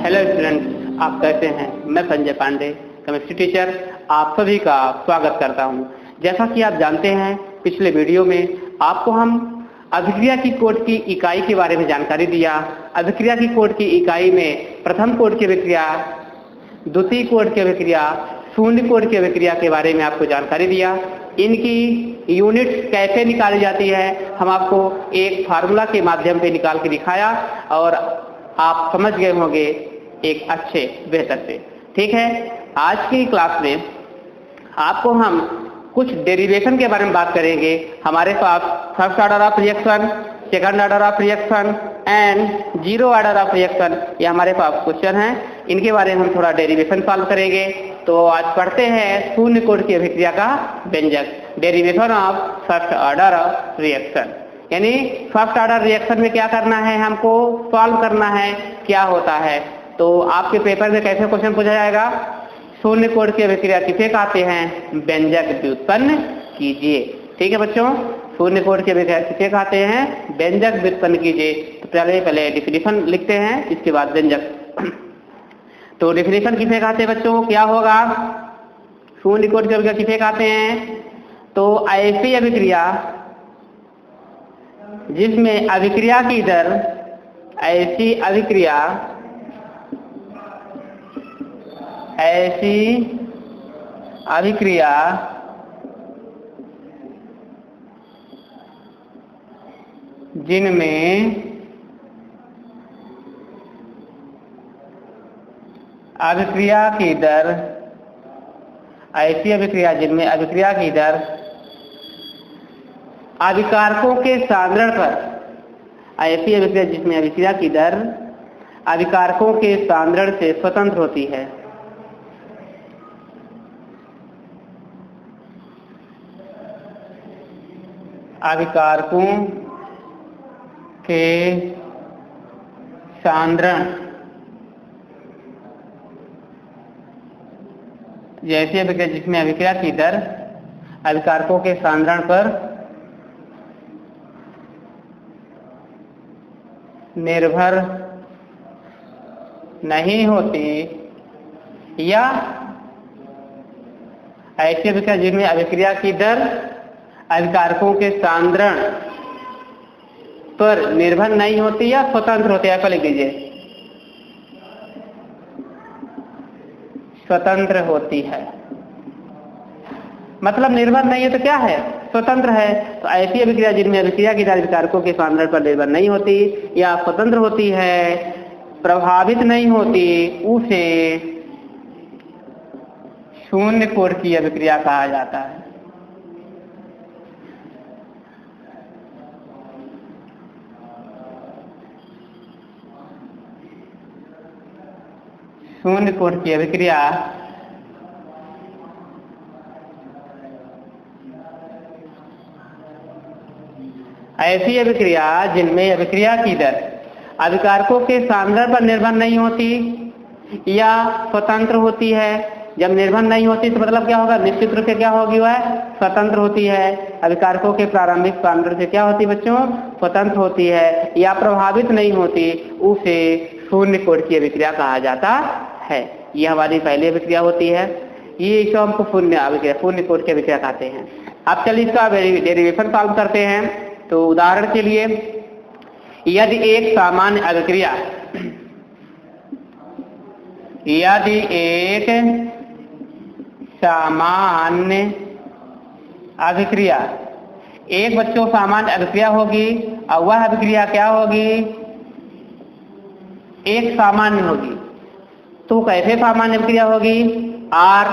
Hello students, आप कैसे हैं? मैं संजय पांडे, केमिस्ट्री टीचर, आप सभी का स्वागत करता हूं। जैसा कि आप जानते हैं, पिछले वीडियो में आपको हम अभिक्रिया की कोट की इकाई के बारे में जानकारी दिया। अभिक्रिया की कोट की इकाई में प्रथम कोट की अभिक्रिया, द्वितीय कोट की अभिक्रिया, शून्य कोट की अभिक्रिया के बारे में आपको जानकारी दिया। इनकी यूनिट्स कैसे निकाली जाती है हम आपको एक फार्मूला के माध्यम से निकाल के दिखाया और आप समझ गए होंगे एक अच्छे बेहतर से। ठीक है, आज की क्लास में आपको हम कुछ डेरिवेशन के बारे में बात करेंगे। हमारे पास first order of reaction, second order of reaction and zero order of reaction, ये हमारे पास क्वेश्चन हैं। इनके बारे में हम थोड़ा डेरिवेशन सॉल्व करेंगे। तो आज पढ़ते हैं शून्य कोट की अभिक्रिया का व्यंजक, derivation of first order of reaction. यानी फर्स्ट ऑर्डर रिएक्शन में क्या करना है, हमको सॉल्व करना है क्या होता है। तो आपके पेपर में कैसे क्वेश्चन पूछा जाएगा, शून्य कोट की अभिक्रिया किसे कहते हैं, व्यंजक व्युत्पन्न कीजिए। ठीक है बच्चों, शून्य कोट की अभिक्रिया किसे कहते हैं, व्यंजक व्युत्पन्न कीजिए। तो पहले डिफिनीशन लिखते हैं, इसके बाद व्यंजक। तो डिफिनीशन किसे कहते हैं बच्चों, क्या होगा, शून्य कोट की अभिक्रिया किसे कहते हैं, तो ऐसी अभिक्रिया जिसमें अभिक्रिया की दर, ऐसी अभिक्रिया जिनमें अभिक्रिया की दर, ऐसी अभिक्रिया जिनमें अभिक्रिया की दर अभिकारकों के सांद्रण पर, ऐसी अभिक्रिया जिसमें अभिक्रिया की दर अभिकारकों के सांद्रण से स्वतंत्र होती है। अभिकारकों के सांद्रण, जैसी अभिक्रिया जिसमें अभिक्रिया की दर अभिकारकों के सांद्रण पर निर्भर नहीं होती, या ऐसी अभिक्रिया जिनमें अभिक्रिया की दर अभिकारकों के सांद्रण पर निर्भर नहीं होती या स्वतंत्र होती है। ऐसा लिख दीजिए, स्वतंत्र होती है। मतलब निर्भर नहीं है तो क्या है, स्वतंत्र है। तो ऐसी अभिक्रिया जिनमें अभिक्रिया की दर अभिकारकों के सांद्रण पर निर्भर नहीं होती या स्वतंत्र होती है, प्रभावित नहीं होती, उसे शून्य कोट की अभिक्रिया कहा जाता है। शून्य कोट की अभिक्रिया ऐसी अभिक्रिया जिनमें अभिक्रिया की दर अभिकारकों के सांद्रण पर निर्भर नहीं होती या स्वतंत्र होती है। जब निर्भर नहीं होती तो मतलब क्या होगा, निश्चित रूप से क्या होगी, वह स्वतंत्र होती है। अभिकारकों के प्रारंभिक सांद्रण से क्या होती बच्चों, स्वतंत्र होती है या प्रभावित नहीं होती, उसे शून्य कोट की अभिक्रिया कहा जाता है। ये हमारी पहली अभिक्रिया होती है, ये इसको हमको शून्य कोट की अभिक्रिया कहते हैं। अब चलिए इसका डेरिवेशन सॉल्व करते हैं। तो उदाहरण के लिए, यदि एक सामान्य अभिक्रिया, यदि एक सामान्य अभिक्रिया, एक बच्चों सामान्य अभिक्रिया होगी और वह अभिक्रिया क्या होगी, एक सामान्य होगी। तो कैसे सामान्य अभिक्रिया होगी, आर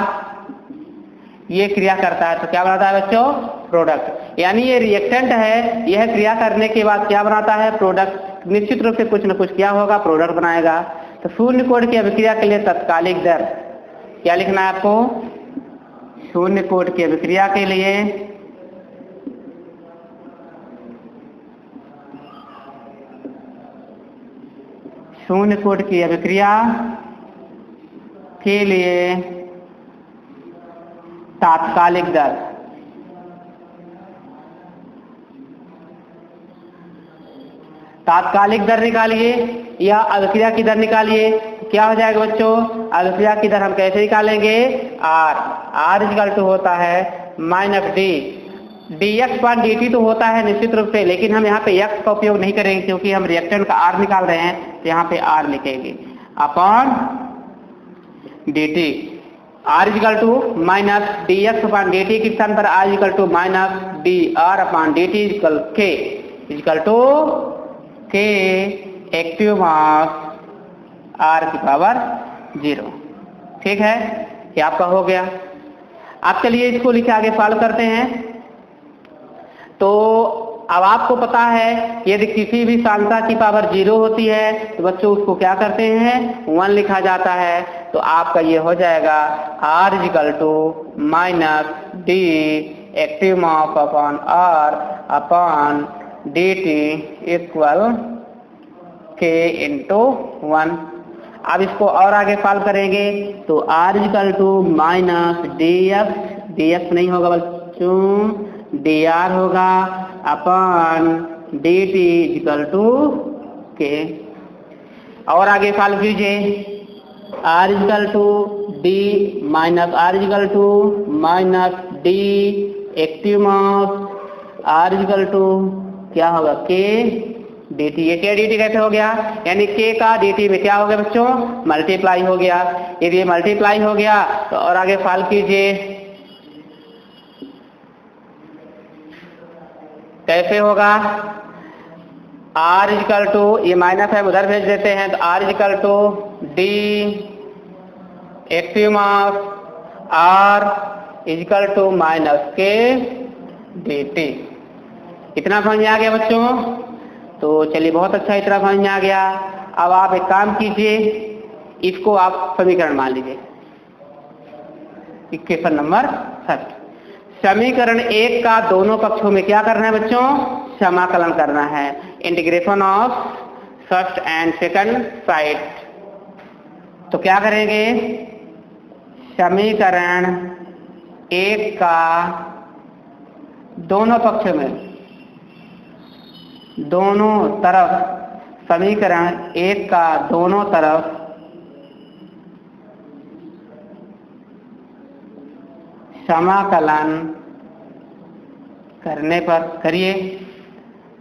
ये क्रिया करता है तो क्या बनाता है बच्चों, प्रोडक्ट। यानी ये रिएक्टेंट है, यह क्रिया करने के बाद क्या बनाता है, प्रोडक्ट। निश्चित रूप से कुछ न कुछ क्या होगा, प्रोडक्ट बनाएगा। तो शून्य कोट की अभिक्रिया के लिए तात्कालिक दर क्या लिखना है आपको, शून्य कोट की अभिक्रिया के लिए शून्य कोट की अभिक्रिया के लिए तात्कालिक दर, तात्कालिक दर निकालिए। या अभिक्रिया की दर निकालिए। क्या हो जाएगा बच्चों? अभिक्रिया की दर हम कैसे निकालेंगे? आर इक्वल टू होता है माइनस डी dx पर dt तो होता है निश्चित रूप से, लेकिन हम यहाँ पे x का उपयोग नहीं करेंगे क्योंकि हम रिएक्टेंट का r निकाल रहे हैं, तो यहाँ पे r लिखेंगे upon dt। r equal to minus dx upon dt के स्थान पर r equal to minus dr upon dt equal to k active mass r की पावर 0। ठीक है, ये आपका हो गया। अब चलिए इसको लिखे आगे सॉल्व करते हैं। तो अब आपको पता है यदि किसी भी सांख्यिकी की पावर 0 होती है तो बच्चों उसको क्या करते हैं? 1 लिखा जाता है। तो आपका ये हो जाएगा r equal to minus D active mass upon r upon dt equal k into 1। अब इसको और आगे सॉल्व करेंगे तो r equal to minus dx नहीं होगा बच्चों, dr होगा upon dt equal to k। और आगे सॉल्व कीजिए, r equal to d minus r equal to minus d active mass r equal to क्या होगा? k dt। ये k dt कैसे हो गया? यानी k का dt में क्या हो गया बच्चों? मल्टीप्लाई हो गया। यदि ये मल्टीप्लाई हो गया तो और आगे सॉल्व कीजिए, कैसे होगा? r इक्वल टू ये माइनस है उधर भेज देते हैं, तो r equal to d active mass r equal to minus k dt। इतना समझ में आ गया बच्चों? तो चलिए बहुत अच्छा, इतना समझ में आ गया। अब आप एक काम कीजिए, इसको आप समीकरण मान लीजिए, इक्वेशन नंबर 1। समीकरण 1 का दोनों पक्षों में क्या करना है बच्चों? समाकलन करना है, integration of first and second side. तो क्या करेंगे? समीकरण 1 का दोनों पक्षों में, दोनों तरफ, समीकरण 1 का दोनों तरफ समाकलन करने पर करिए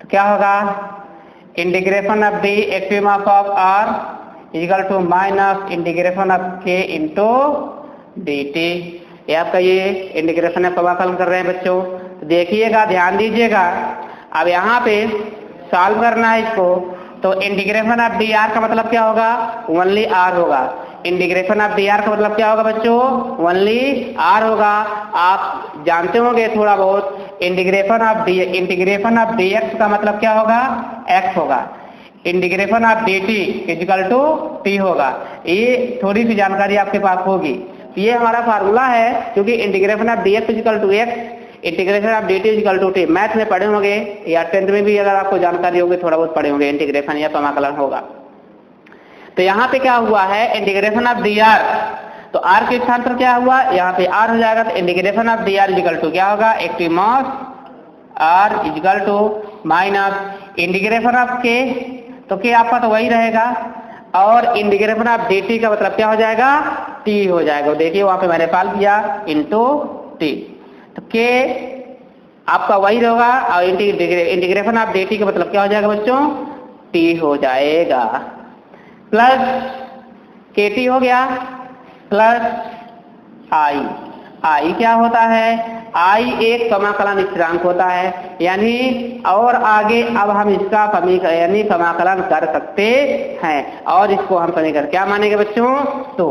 तो क्या होगा? Integration of D active mass of r equal to minus integration of k into dt। ये आपका ये इंटीग्रेशन है, समाकलन कर रहे हैं बच्चों। तो देखिएगा, ध्यान दीजिएगा। अब यहाँ पे सॉल्व करना है इसको, तो इंटीग्रेशन ऑफ डी आर का मतलब क्या होगा? ओनली आर होगा। इंटीग्रेशन ऑफ डी आर का मतलब क्या होगा बच्चों? ओनली आर होगा। आप जानते होंगे थोड़ा बहुत, इंटीग्रेशन ऑफ डी एक्स का मतलब क्या होगा? एक्स होगा। Integration of D T equal to T होगा। ये थोड़ी सी जानकारी आपके पास होगी। ये हमारा फार्मूला है, क्योंकि integration of D X equal to X, integration of D T equal to T. Math में पढ़े होंगे या 10th में भी अगर आपको जानकारी होगी, थोड़ा बहुत पढ़े होंगे, इंटीग्रेशन या समाकलन होगा। तो यहाँ पे क्या हुआ है? इंटीग्रेशन ऑफ डी आर, तो आर के स्थान पर क्या हुआ? यहाँ पे आर हो जाएगा। तो integration of D R equal to क्या होगा? Active mass R equal to minus integration of K, तो के आपका तो वही रहेगा, और इंटीग्रेशन ऑफ डी टी का मतलब क्या हो जाएगा? टी हो जाएगा। देखिए वहां पे मैंने सॉल्व किया, इंटू टी। तो के आपका वही रहेगा, और इंटीग्रेशन ऑफ डी टी का मतलब क्या हो जाएगा बच्चों? टी हो जाएगा। प्लस के टी हो गया, प्लस आई। आई क्या होता है? आई एक समाकलन स्थिरांक होता है, यानी और आगे अब हम इसका समीकरण यानी समाकलन कर सकते हैं, और इसको हम समीकरण क्या मानेंगे बच्चों? तो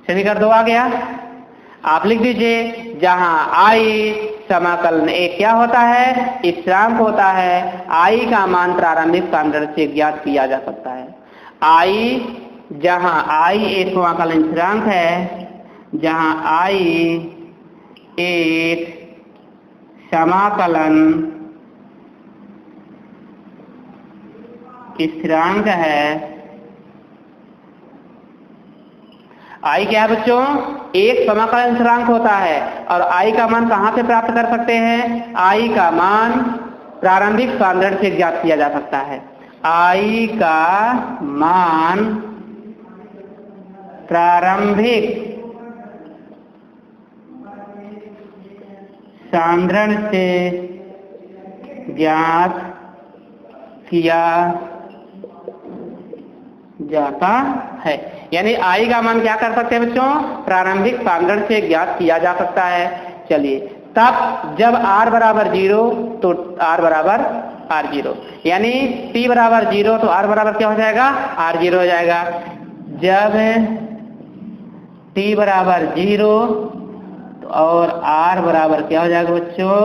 समीकरण 2 आ गया। आप लिख दीजिए, जहां आई समाकलन एक क्या होता है? स्थिरांक होता है। आई का मान प्रारंभिक सांद्रता से ज्ञात किया जा सकता है। आई, जहां आई एक समाकलन स्थिरांक है, जहां आई एक समाकलन स्थिरांक है। आई क्या है बच्चों? एक समाकलन स्थिरांक होता है, और आई का मान कहां से प्राप्त कर सकते हैं? आई का मान प्रारंभिक सांद्रता से ज्ञात किया जा सकता है। आई का मान प्रारंभिक सांद्रण से ज्ञात किया जाता है। यानी आई का मान क्या कर सकते हैं बच्चों, प्रारंभिक सांद्रण से ज्ञात किया जा सकता है। चलिए, तब जब r बराबर 0 तो r बराबर r0, यानी t बराबर 0 तो r बराबर क्या हो जाएगा, r0 हो जाएगा। जब t बराबर 0 और r बराबर क्या हो जाएगा बच्चों,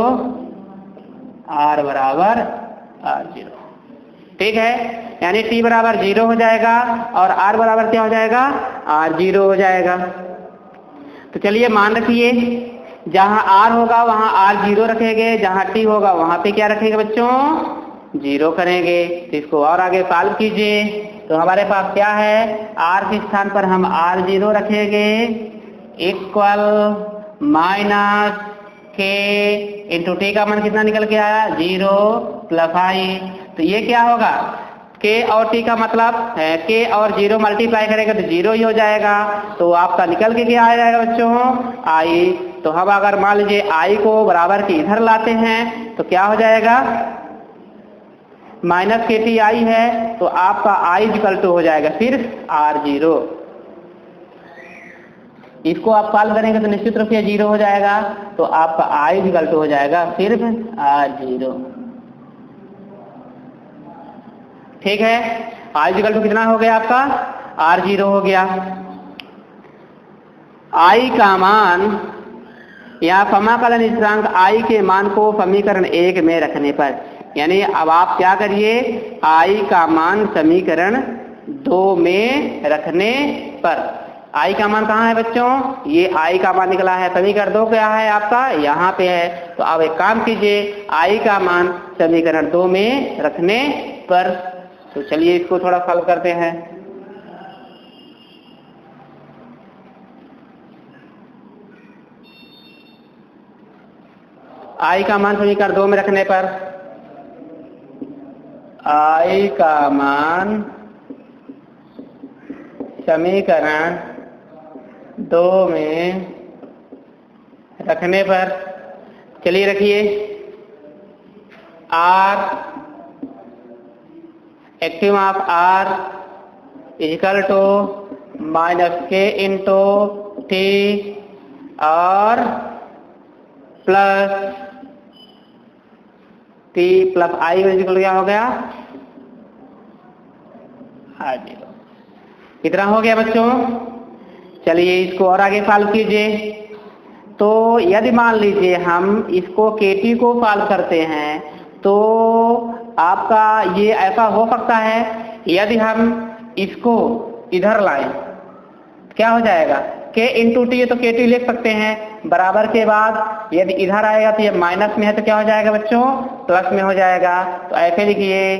r बराबर r0। ठीक है, यानी t बराबर 0 हो जाएगा और r बराबर क्या हो जाएगा, r0 हो जाएगा। तो चलिए मान रखिए, जहां r होगा वहां r0 रखेंगे, जहां t होगा वहां पे क्या रखेंगे बच्चों, 0 करेंगे। तो इसको और आगे सॉल्व कीजिए। तो हमारे पास क्या है, r के स्थान पर हम r0 रखेंगे equal minus k into T का मान कितना निकल के आया, 0 प्लस i। तो ये क्या होगा, k और t का मतलब है k और 0 मल्टीप्लाई करेगा तो 0 ही हो जाएगा। तो आपका निकल के क्या आ जाएगा बच्चों, i। तो हम अगर मान लीजिए i को बराबर के इधर लाते हैं तो क्या हो जाएगा, माइनस के टी आई है तो आपका i इक्वल टू हो जाएगा सिर्फ r0। इसको आप सॉल्व करेंगे तो निश्चित रूप से 0 हो जाएगा, तो आपका i इक्वल टू हो जाएगा सिर्फ r0। ठीक है, i इक्वल टू कितना हो गया आपका, r0 हो गया। i का मान या समाकलन स्थिरांक i के मान को समीकरण 1 में रखने पर, यानी अब आप क्या करिए, i का मान समीकरण 2 में रखने पर, i का मान कहाँ है बच्चों, ये i का मान निकला है, समीकरण 2 क्या है आपका, यहाँ पे है। तो अब एक काम कीजिए, i का मान समीकरण 2 में रखने पर। तो चलिए इसको थोड़ा सॉल्व करते हैं। i का मान समीकरण 2 में रखने पर, i का मान समीकरण 2 में रखने पर, चलिए रखिए, r active of r equal to minus k into T और plus t plus I equal क्या हो गया, r0। कितना हो गया बच्चों, चलिए इसको और आगे सॉल्व कीजिए। तो यदि मान लीजिए हम इसको kt को सॉल्व करते हैं तो आपका ये ऐसा हो सकता है, यदि हम इसको इधर लाएं क्या हो जाएगा, k इंटू टी, तो kt लिख सकते हैं, बराबर के बाद यदि इधर आएगा तो ये माइनस में है तो क्या हो जाएगा बच्चों, प्लस में हो जाएगा। तो ऐसे लिखिए,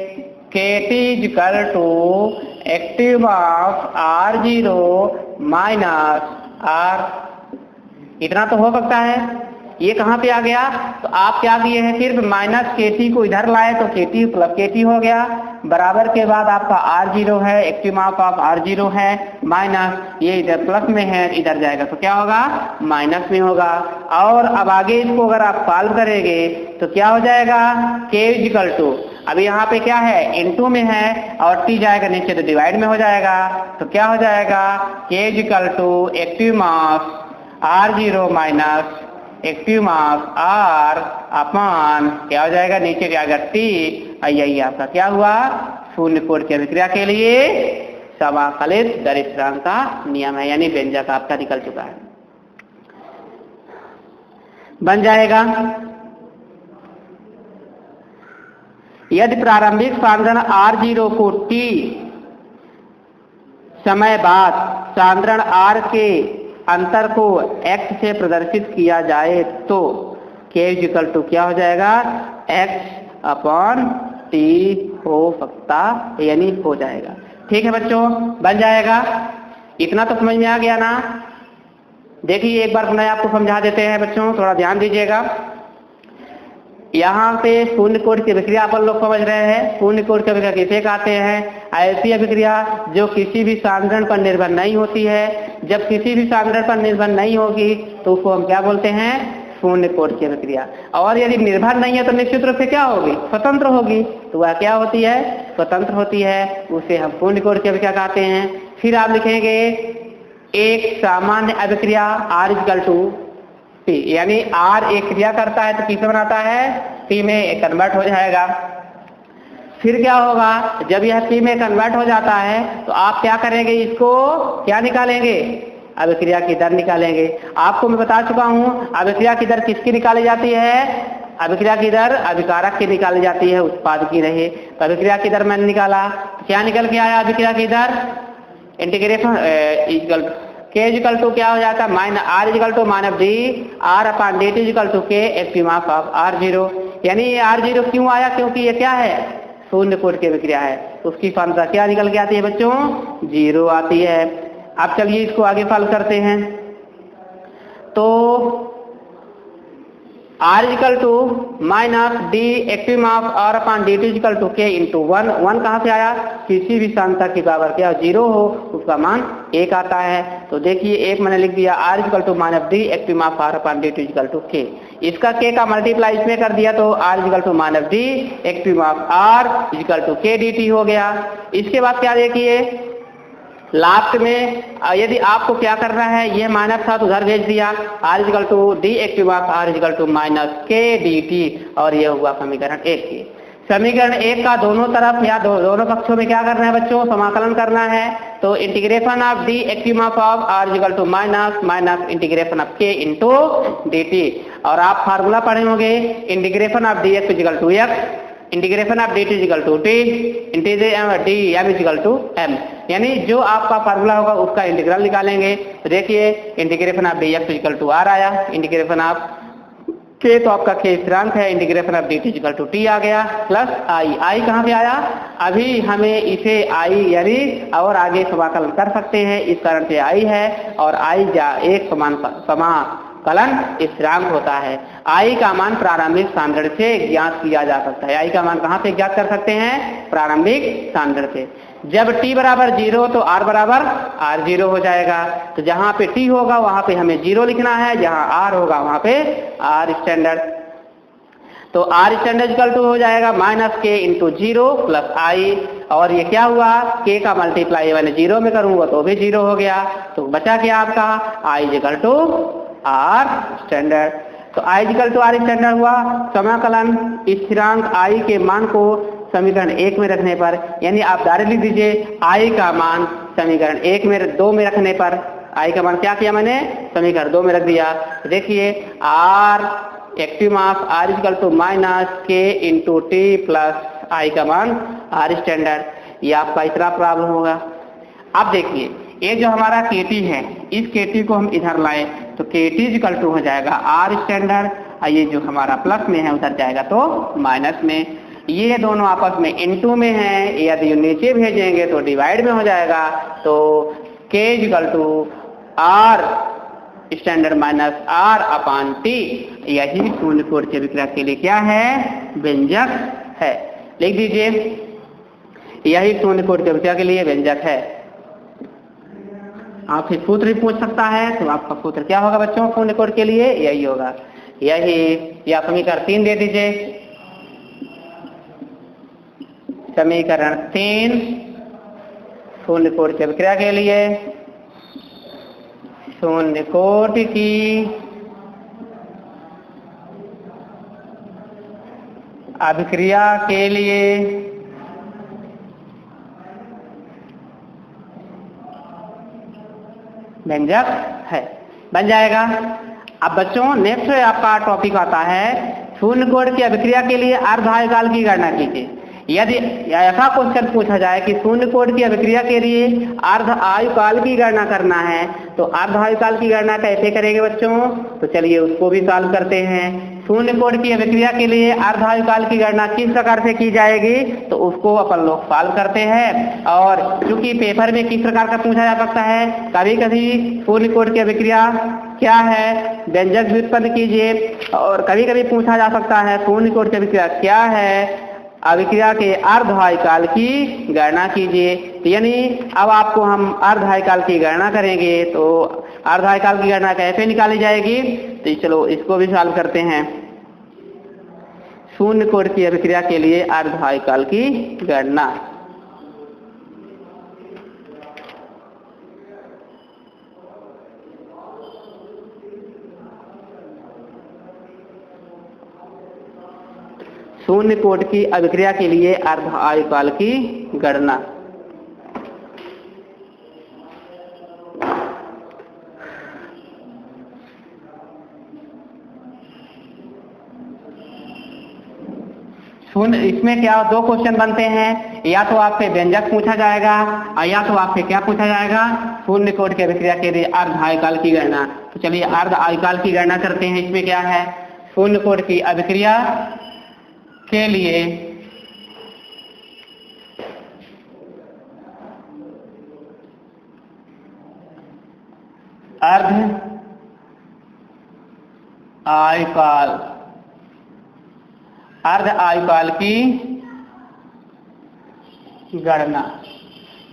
kt equal to active of r0 minus r। इतना तो हो सकता है। ये कहाँ पे आ गया, तो आप क्या किए हैं, सिर्फ माइनस kt को इधर लाए तो kt प्लस kt हो गया, बराबर के बाद आपका r0 है, एक्टिव ऑफ r0 है, माइनस ये इधर प्लस में है, इधर जाएगा तो क्या होगा, माइनस में होगा। और अब आगे इसको अगर आप सॉल्व करेंगे तो क्या हो जाएगा, k इक्वल टू, अभी यहाँ पे क्या है, इनटू में है और t जाएगा नीचे तो डिवाइड में हो जाएगा। तो क्या हो जाएगा, k equal to active of r0 minus active mass r upon क्या हो जाएगा, नीचे क्या आएगा t, यही आपका क्या हुआ, शून्य कोण की अभिक्रिया के लिए समाकलित दर स्थिरांक का नियम है, यानी व्यंजक आपका निकल चुका है, बन जाएगा। यदि प्रारंभिक सांद्रण r0 को t समय बाद सांद्रण r के अंतर को x से प्रदर्शित किया जाए तो k इक्वल टू क्या हो जाएगा, x अपॉन t हो सकता, यानी हो जाएगा। ठीक है बच्चों, बन जाएगा। इतना तो समझ में आ गया ना। देखिए एक बार पुनः आपको समझा देते हैं बच्चों, थोड़ा ध्यान दीजिएगा। यहाँ पे शून्य कोट की अभिक्रिया अपन लोग समझ रहे हैं। शून्य कोट की अभिक्रिया किसे कहते हैं? ऐसी अभिक्रिया जो किसी भी सांद्रण पर निर्भर नहीं होती है। जब किसी भी सांद्रण पर निर्भर नहीं होगी तो उसको हम क्या बोलते हैं? शून्य कोट की अभिक्रिया। और यदि निर्भर नहीं है तो निश्चित रूप से क्या होगी? स्वतंत्र होगी। तो वह क्या होती है? स्वतंत्र होती है, उसे हम शून्य कोट की अभिक्रिया कहते हैं। फिर आप लिखेंगे एक सामान्य अभिक्रिया R इक्वल टू P, यानी R एक क्रिया करता है तो किसे बनाता है? P में कन्वर्ट हो जाएगा। फिर क्या होगा? जब यह P में कन्वर्ट हो जाता है तो आप क्या करेंगे? इसको क्या निकालेंगे? अभिक्रिया की दर निकालेंगे। आपको मैं बता चुका हूं अभिक्रिया की दर किसकी निकाली जाती है? अभिक्रिया की दर अभिकारक की निकाली जाती है, उत्पाद की नहीं। तो अभिक्रिया की दर मैंने निकाला, क्या निकल के आया? अभिक्रिया की दर integration equal K equal to क्या हो जाता है? Minus R equal to minus D R upon dt equal to K active mass of R0। यानी ये R0 क्यों आया? क्योंकि ये क्या है? शून्य कोट की अभिक्रिया है। उसकी फॉर्मूला क्या निकल के आती है बच्चों? 0 आती है। अब चलिए इसको आगे सॉल्व करते हैं। तो R equal to minus D active mass R upon dt equal to K into 1। 1 कहाँ से आया? किसी भी सांख्यता की पावर क्या 0 हो उसका मान 1 आता है। तो देखिए 1 मैंने लिख दिया, R equal to minus D active mass R upon dt equal to K। इसका K का मल्टीप्लाई इसमें कर दिया तो R equal to minus D active mass R equal to K dt हो गया। इसके बाद क्या देखिए लास्ट में यदि आपको क्या करना है, यह माइनस था तो उधर भेज दिया, R equal to D active mass R equal to minus K dt, और यह हुआ समीकरण 1 की। समीकरण 1 का दोनों तरफ या दोनों पक्षों में क्या करना है बच्चों? समाकलन करना है। तो integration of D active mass of R equal to minus minus integration of K into dt। और आप फार्मूला पढ़े होंगे integration of dx equal to x integration of dt equal to t integration dm equal to m। यानी जो आपका formula होगा उसका integral निकालेंगे। तो देखिए integration of dx equal to r आया, इंटीग्रेशन ऑफ k तो आपका k स्थिरांक है, integration of dt equal to t आ गया, प्लस i कहाँ से आया? अभी हमें इसे i यानी और आगे समाकलन कर सकते हैं, इस कारण से i है। और i एक समाकलन स्थिरांक होता है। I का मान प्रारंभिक सांद्रण से ज्ञात किया जा सकता है। I का मान कहाँ से ज्ञात कर सकते हैं? प्रारंभिक सांद्रण से। जब t बराबर 0 तो r बराबर r0 हो जाएगा। तो जहाँ पे t होगा वहां पे हमें 0 लिखना है, जहाँ r होगा वहां पे r स्टैंडर्ड। तो r स्टैंडर्ड इक्वल टू हो जाएगा minus k into 0 plus i। और ये क्या हुआ? k का मल्टीप्लाई मैंने 0 में करूंगा तो भी 0 हो गया। तो बचा क्या आपका? i equal to r standard. तो i equal to r standard हुआ। समाकलन स्थिरांक i के मान को समीकरण 1 में रखने पर, यानी आप डायरेक्ट लिख दीजिए i का मान समीकरण 1 में 2 में रखने पर। i का मान क्या किया मैंने? समीकरण 2 में रख दिया। देखिए r active mass R equal to minus K into T plus I का मान R स्टैंडर्ड। ये आपका इतना प्रॉब्लम होगा। अब देखिए ये जो हमारा KT है, इस KT को हम इधर लाए तो KT इक्वल टू हो जाएगा R स्टैंडर्ड, और ये जो हमारा प्लस में है उधर जाएगा तो माइनस में। ये दोनों आपस में इनटू में है, यदि नीचे भेजेंगे तो डिवाइड में हो जाएगा। तो K equal to R standard minus R upon T, यही शून्य कोट की अभिक्रिया के लिए क्या है? व्यंजक है। लिख दीजिए यही शून्य कोट की अभिक्रिया के लिए व्यंजक है। आपसे सूत्र भी पूछ सकता है, तो आपका सूत्र क्या होगा बच्चों? शून्य कोट के लिए यही होगा, यही। या समीकरण 3 दे दीजिए। समीकरण 3 शून्य कोट की अभिक्रिया के लिए, शून्य कोट की अभिक्रिया के लिए व्यंजक है, बन जाएगा। अब बच्चों नेक्स्ट आपका टॉपिक आता है शून्य कोट की अभिक्रिया के लिए अर्ध आयुकाल की गणना कीजिए। यदि ऐसा क्वेश्चन पूछा जाए कि शून्य कोट की अभिक्रिया के लिए अर्ध आयुकाल की गणना करना है, तो अर्ध आयुकाल की गणना कैसे करेंगे बच्चों? तो चलिए उसको भी सॉल्व करते हैं। शून्य कोट की अभिक्रिया के लिए अर्ध आयुकाल की गणना किस प्रकार से की जाएगी, तो उसको अपन लोग सॉल्व करते हैं। और चूंकि पेपर में किस प्रकार का पूछा जा सकता है, कभी कभी शून्य कोट की अभिक्रिया क्या है, व्यंजक व्युत्पन्न कीजिए। और कभी कभी पूछा जा सकता है शून्य कोटि की अभिक्रिया क्या है, अभिक्रिया के अर्धआयुकाल की गणना कीजिए। यानी अब आपको हम अर्धआयुकाल की गणना करेंगे, तो अर्धआयुकाल की गणना कैसे निकाली जाएगी, तो चलो इसको भी सॉल्व करते हैं। शून्य कोटि की अभिक्रिया के लिए अर्धआयुकाल की गणना। शून्य कोटि की अभिक्रिया के लिए अर्धआयुकाल की गणना। इसमें क्या दो क्वेश्चन बनते हैं, या तो आपसे व्यंजक पूछा जाएगा और या तो आपसे क्या पूछा जाएगा, शून्य कोटि की अभिक्रिया के लिए अर्धआयुकाल की गणना। तो चलिए अर्धआयुकाल की गणना करते हैं। इसमें क्या है, शून्य कोटि की अभिक्रिया के लिए अर्धआयुकाल की गणना।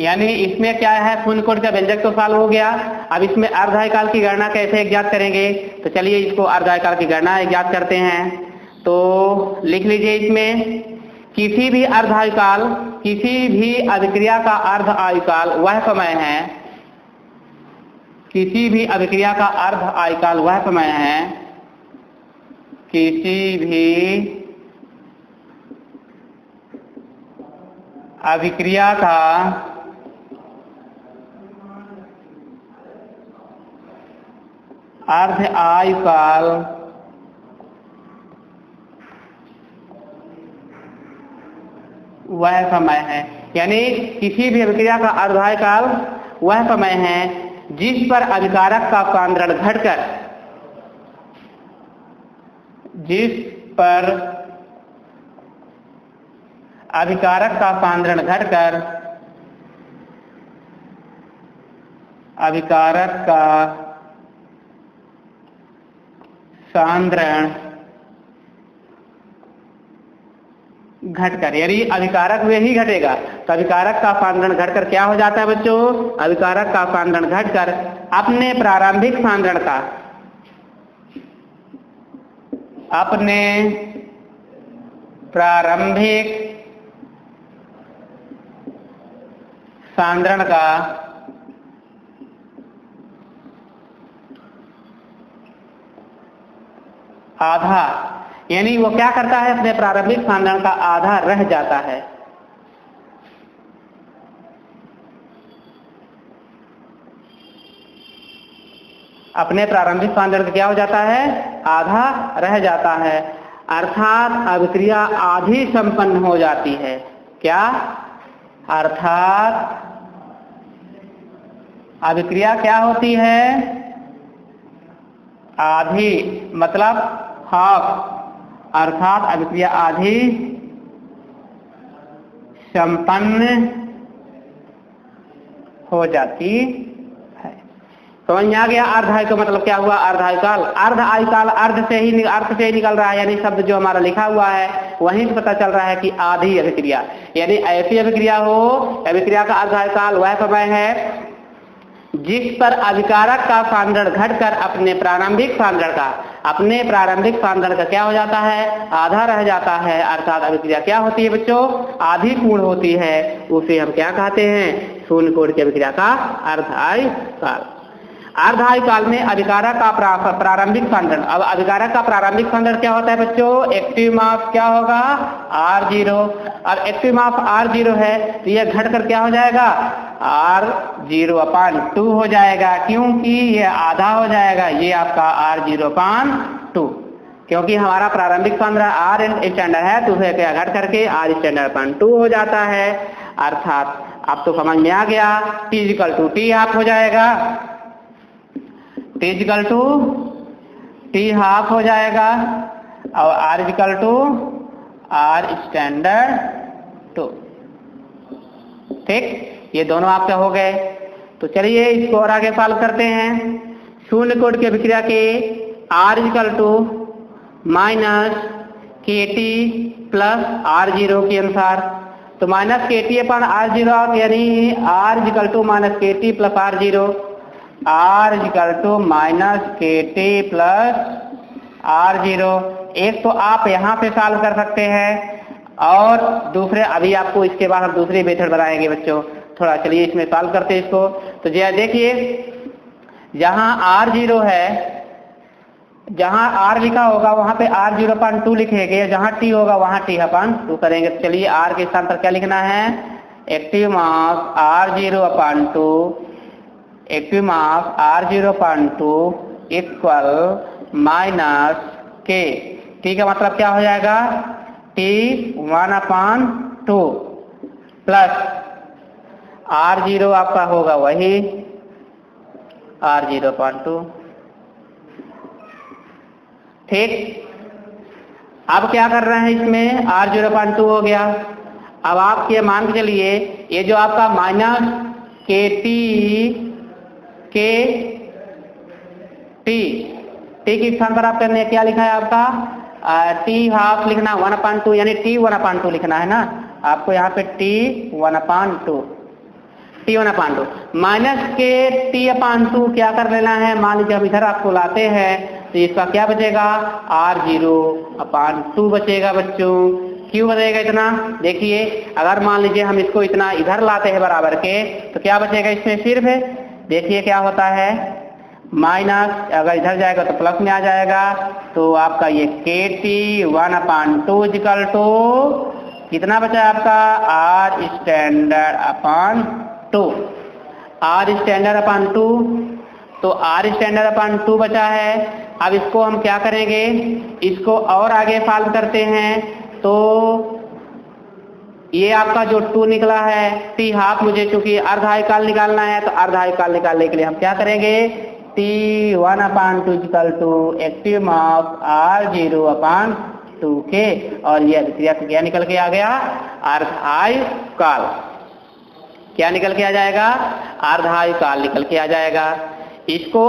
यानी इसमें क्या है, शून्य कोटि का व्यंजक तो सॉल्व हो गया, अब इसमें अर्धआयुकाल की गणना कैसे ज्ञात करेंगे, तो चलिए इसको अर्धआयुकाल की गणना ज्ञात करते हैं। तो लिख लीजिए, इसमें किसी भी अर्धआयुकाल, किसी भी अभिक्रिया का अर्धआयुकाल वह समय है, किसी भी अभिक्रिया का अर्धआयुकाल वह समय है, किसी भी अभिक्रिया का अर्धआयुकाल वह समय है। यानी किसी भी अभिक्रिया का अर्धआयुकाल वह समय है जिस पर अभिकारक का सांद्रण घटकर, जिस पर अभिकारक का सांद्रण घटकर, अभिकारक का सांद्रण घटकर, यानी अभिकारक में ही घटेगा, तो अभिकारक का सांद्रण घटकर क्या हो जाता है बच्चों, अभिकारक का सांद्रण घटकर अपने प्रारंभिक सांद्रण का, अपने प्रारंभिक सांद्रण का आधा, यानी वो क्या करता है, अपने प्रारंभिक सांद्रण का आधा रह जाता है। अपने प्रारंभिक सांद्रण का क्या हो जाता है, आधा रह जाता है, अर्थात अभिक्रिया आधी संपन्न हो जाती है। क्या, अर्थात अभिक्रिया क्या होती है, आधी, मतलब हाफ, अर्थात अभिक्रिया आधी संपन्न हो जाती है। समझ में आ गया। अर्धआयु का मतलब क्या हुआ, अर्धआयुकाल, अर्धआयुकाल अर्ध से ही निकल रहा है, यानी शब्द जो हमारा लिखा हुआ है वहीं से पता चल रहा है कि आधी अभिक्रिया, यानी ऐसी अभिक्रिया हो, अभिक्रिया का अर्धआयुकाल वह समय है जिस पर अभिकारक का सांद्रण घटकर अपने प्रारंभिक सांद्रण का, अपने प्रारंभिक सांद्रण का क्या हो जाता है, आधा रह जाता है, अर्थात अभिक्रिया क्या होती है बच्चों, आधी पूर्ण होती है, उसे हम क्या कहते हैं, शून्य कोटि की अभिक्रिया का अर्धआयुकाल। अर्धआयुकाल में अभिकारक का प्रारंभिक सांद्रण, अब अभिकारक का प्रारंभिक सांद्रण क्या होता है बच्चों, एक्टिव मास क्या होगा, R0, और एक्टिव मास R0 है तो यह घटकर क्या हो जाएगा, R0/2 हो जाएगा, क्योंकि ये आधा हो जाएगा, ये आपका R0/2, क्योंकि हमारा प्रारंभिक सांद्रण R स्टैंडर्ड है तो उसे क्या घट करके R⁻² हो जाता है। अर्थात अब तो समझ में आ गया, T=T½ हो जाएगा, T=T½ हो जाएगा, और R⁻²। ठीक, ये दोनों आपके हो गए। तो चलिए इसको और आगे सॉल्व करते हैं। शून्य कोट की अभिक्रिया के R equal to minus KT plus R0 के अनुसार, तो माइनस KT अपन R0 यानी R equal to minus KT plus R0, R equal to minus KT plus R0। एक तो आप यहाँ पे सॉल्व कर सकते हैं और दूसरे अभी आपको इसके बाद हम दूसरी मेथड बनाएंगे बच्चों। थोड़ा चलिए इसमें सॉल्व करते हैं इसको। तो देखिए जहाँ R0 है, जहाँ R लिखा होगा वहाँ पे R0/2 लिखेंगे, जहाँ T होगा वहाँ T/2 करेंगे। चलिए R के स्थान पर क्या लिखना है, active mass R0/2, active mass R0/2 equal minus K। T का मतलब क्या हो जाएगा, T1/2 प्लस R0 आपका होगा वही R0/2। ठीक, अब क्या कर रहे हैं, इसमें R0/2 हो गया। अब आप ये मान के चलिए ये जो आपका माइनस KT के स्थान पर आपने क्या लिखा है, आपका T½ लिखना 1/2 यानी T1/2 लिखना है ना आपको यहाँ पे T1/2 माइनस के T/2 क्या कर लेना है, मान लीजिए हम इधर आपको लाते हैं तो इसका क्या बचेगा, R0/2 बचेगा बच्चों। क्यों बचेगा इतना, देखिए अगर मान लीजिए हम इसको इतना इधर लाते हैं बराबर के तो क्या बचेगा इसमें, सिर्फ देखिए क्या होता है माइनस, अगर इधर जाएगा तो प्लस में आ जाएगा। तो आपका ये KT1/2 इक्वल टू कितना बचा आपका, R⁻², R⁻²। तो R⁻² बचा है। अब इसको हम क्या करेंगे, इसको और आगे सॉल्व करते हैं। तो ये आपका जो 2 निकला है, T½ मुझे चूंकि अर्धायकाल निकालना है तो अर्धायकाल निकालने के लिए हम क्या करेंगे, T1/2 equal to active mass R0/2 के, और ये अभिक्रिया क्या निकल के आ गया, अर्धायकाल। क्या निकल के आ जाएगा, अर्धायकाल निकल के आ जाएगा। इसको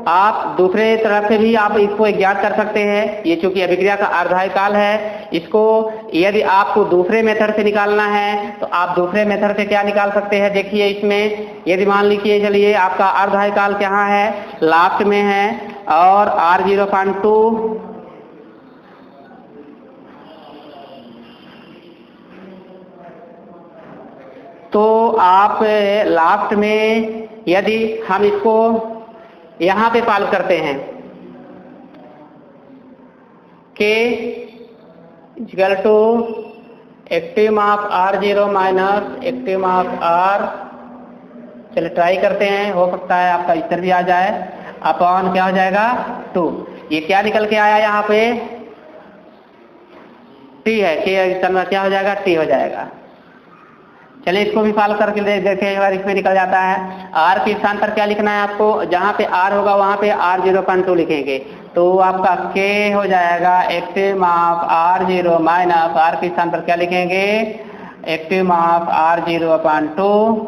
आप दूसरे तरफ से भी आप इसको ज्ञात कर सकते हैं। ये चूंकि अभिक्रिया का अर्धायकाल है, इसको यदि आपको दूसरे मेथड से निकालना है तो आप दूसरे मेथड से क्या निकाल सकते हैं, देखिए इसमें यदि मान लीजिए चलिए आपका अर्धायकाल कहाँ है, लास्ट में है और R0/2 तो आप लास्ट में यदि हम इसको यहाँ पे सॉल्व करते हैं, K equal to active mass R0 minus active mass R, चलिए ट्राई करते हैं, हो सकता है आपका इधर भी आ जाए, अपॉन क्या हो जाएगा 2। ये क्या निकल के आया यहाँ पे, T है, K क्या हो जाएगा, T हो जाएगा। चलिए इसको भी सॉल्व करके देखते हैं, एक बार इसमें निकल जाता है। R के स्थान पर क्या लिखना है आपको, जहाँ पे R होगा वहाँ पे R0/2 लिखेंगे तो आपका K हो जाएगा active mass R0 minus R के स्थान पर क्या लिखेंगे, active mass R0/2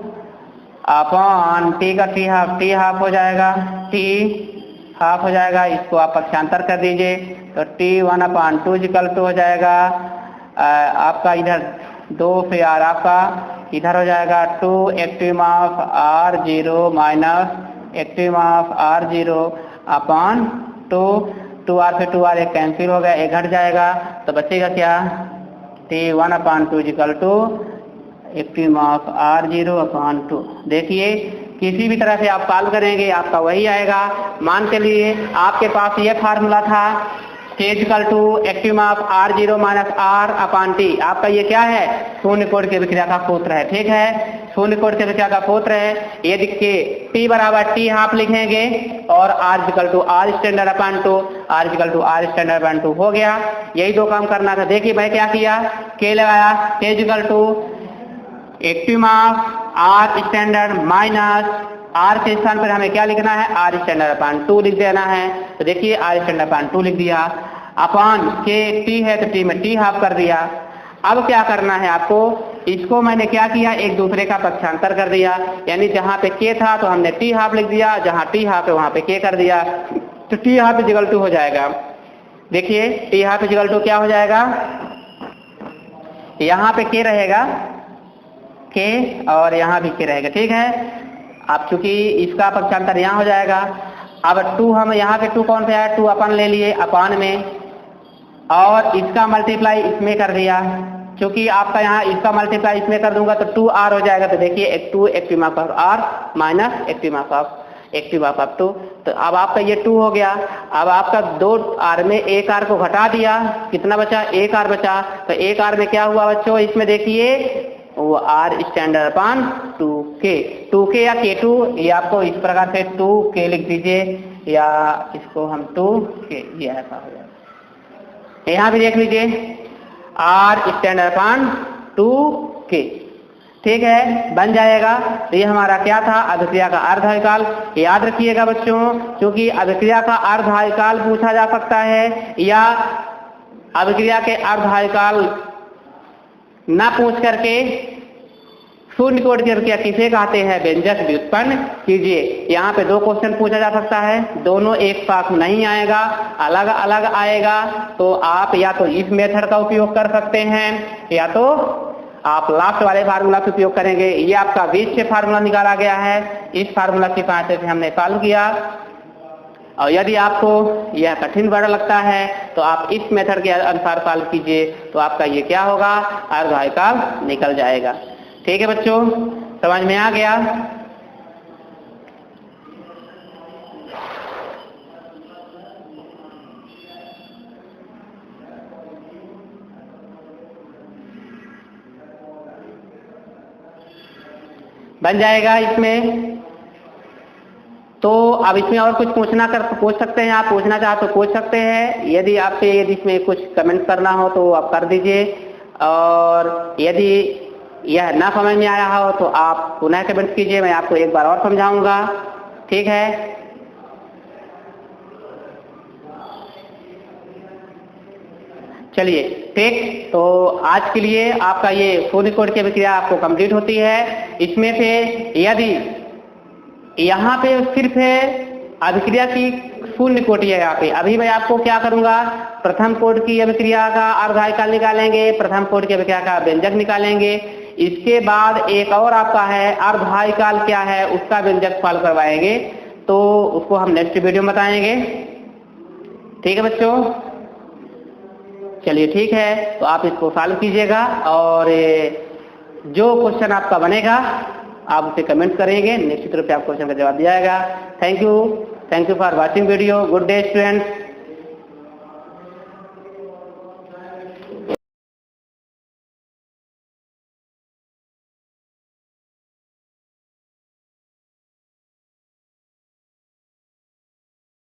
upon T का T½ हो जाएगा, T½ हो जाएगा। इसको आप पक्षांतर कर दीजिए तो T1/2 इक्वल टू हो जाएगा आपका इधर 2 से R आपका इधर हो जाएगा 2 active mass R0 minus active mass R0 upon 2R से 2R एक कैंसिल हो गया, एक घट जाएगा तो बचेगा क्या, T1/2 equal to active mass R0/2। देखिए किसी भी तरह से आप सॉल्व करेंगे आपका वही आएगा। मान के लिए आपके पास ये फार्मूला था K equal to active mass R0 minus R/T, आपका ये क्या है, शून्य कोण की अभिक्रिया का सूत्र है। ठीक है, शून्य कोण की अभिक्रिया का सूत्र है। यदि T बराबर T½ लिखेंगे और R equal to R⁻², R equal to R⁻² हो गया। यही दो काम करना था। देखिए मैं क्या किया, K लगाया, K equal to active mass R⁻² minus R के स्थान पर हमें क्या लिखना है, R⁻² लिख देना है। तो देखिए R⁻² लिख दिया, अपॉन K T है तो T में T½ कर दिया। अब क्या करना है आपको, इसको मैंने क्या किया, एक दूसरे का पक्षांतर कर दिया, यानी जहां पे k था तो हमने t हाफ लिख दिया, जहां t हाफ है वहां पे k कर दिया, तो t हाफ इक्वल टू हो जाएगा। देखिए t हाफ इक्वल टू क्या हो जाएगा, यहाँ पे k रहेगा k और यहाँ भी k रहेगा, ठीक है। अब चूंकि इसका पक्षांतर यहाँ हो जाएगा, अब 2 हम यहाँ पे 2 कौन सा है, 2 अपन ले लिए अपान में, और इसका मल्टीप्लाई इसमें कर दिया, क्योंकि आपका यहाँ इसका मल्टीप्लाई इसमें कर दूंगा तो 2r हो जाएगा। तो देखिए एक 2 active mark of r minus active mark of 2, तो अब आपका ये 2 हो गया। अब आपका 2r में 1r को घटा दिया, कितना बचा, 1r बचा। तो 1r में क्या हुआ बच्चों, इसमें देखिए वो r स्टैंडर्ड अपान 2k या k2, ये आपको इस प्रकार से 2k लिख दीजिए, या इसको हम 2k, ये ऐसा हो जाएगा। यहाँ भी देख लीजिए r स्टैंडर्ड अपान 2k, ठीक है, बन जाएगा। तो ये हमारा क्या था, अभिक्रिया का अर्धायकाल। याद रखिएगा बच्चों, क्योंकि अभिक्रिया का अर्धायकाल पूछा जा सकता है, या अभिक्रिया के अर्धायकाल ना पूछ करके शून्य कोटि की अभिक्रिया किसे कहते हैं, व्यंजक व्युत्पन्न कीजिए। यहाँ पे 2 क्वेश्चन पूछा जा सकता है, दोनों एक साथ नहीं आएगा, अलग अलग आएगा। तो आप या तो इस मेथड का उपयोग कर सकते हैं, या तो आप लास्ट वाले फार्मूला का उपयोग करेंगे। ये आपका 20 से फार्मूला निकाला गया है, इस फार्मूला की सहायता से हमने सॉल्व किया। और यदि आपको यह कठिन बड़ा लगता है तो आप इस मेथड के अनुसार सॉल्व कीजिए, तो आपका ये क्या होगा, अर्धायकाल निकल जाएगा। ठीक है बच्चों, समझ में आ गया। बन जाएगा इसमें। तो अब इसमें और कुछ पूछ सकते हैं, आप पूछना चाहो तो पूछ सकते हैं। यदि आपसे इसमें कुछ कमेंट करना हो तो आप कर दीजिए, और यदि यह ना समझ में आया हो तो आप पुनः कमेंट कीजिए, मैं आपको एक बार और समझाऊंगा, ठीक है। चलिए ठीक, तो आज के लिए आपका ये शून्य कोटि की अभिक्रिया आपको कंप्लीट होती है। इसमें से यदि यहाँ पे सिर्फ अभिक्रिया की शून्य कोटि है, यहाँ पे अभी मैं आपको क्या करूंगा, प्रथम कोटि की अभिक्रिया का अर्धायकाल निकालेंगे, प्रथम कोटि की अभिक्रिया का व्यंजक निकालेंगे। इसके बाद एक और आपका है अर्धायकाल क्या है, उसका व्यंजक सॉल्व करवाएंगे, तो उसको हम नेक्स्ट वीडियो में बताएंगे। ठीक है बच्चों, चलिए ठीक है, तो आप इसको सॉल्व कीजिएगा, और जो क्वेश्चन आपका बनेगा आप उसे कमेंट करेंगे, निश्चित रूप से आप क्वेश्चन का जवाब दिया जाएगा। Thank you for watching video. Good day students.